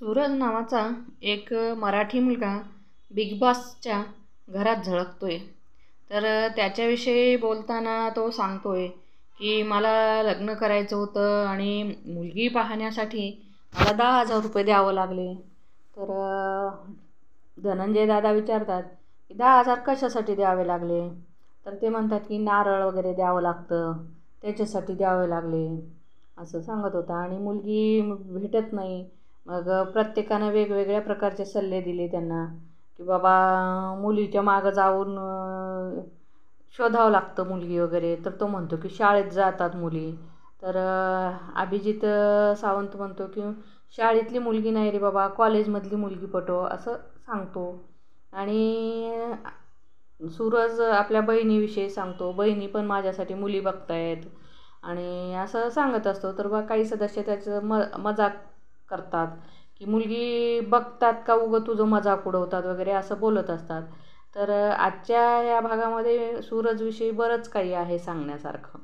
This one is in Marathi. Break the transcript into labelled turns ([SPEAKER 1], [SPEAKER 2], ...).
[SPEAKER 1] सूरज नावाचा एक मराठी मुलगा बिग बॉसच्या घरात झळकतोय. तर त्याच्याविषयी बोलताना तो सांगतोय की मला लग्न करायचं होतं आणि मुलगी पाहण्यासाठी मला 10,000 रुपये द्यावं लागले. तर धनंजय दादा विचारतात की 10,000 कशासाठी द्यावे लागले. तर ते म्हणतात की नारळ वगैरे द्यावं लागतं, त्याच्यासाठी द्यावे लागले असं सांगत होता. आणि मुलगी भेटत नाही. मग प्रत्येकानं वेगवेगळ्या प्रकारचे सल्ले दिले त्यांना की बाबा मुलीच्या मागं जाऊन शोधावं लागतं मुलगी वगैरे. तर तो म्हणतो की शाळेत जातात मुली. तर अभिजित सावंत म्हणतो की शाळेतली मुलगी नाही रे बाबा, कॉलेजमधली मुलगी पटव असं सांगतो. आणि सूरज आपल्या बहिणीविषयी सांगतो, बहिणी पण माझ्यासाठी मुली बघतायत आणि असं सांगत असतो. तर बा काही सदस्य त्याचं मजाक करतात की मुलगी बघतात का उगं तुझं मजाक उडवतात वगैरे असं बोलत असतात. तर आजच्या या भागामध्ये सूरजविषयी बरंच काही आहे सांगण्यासारखं.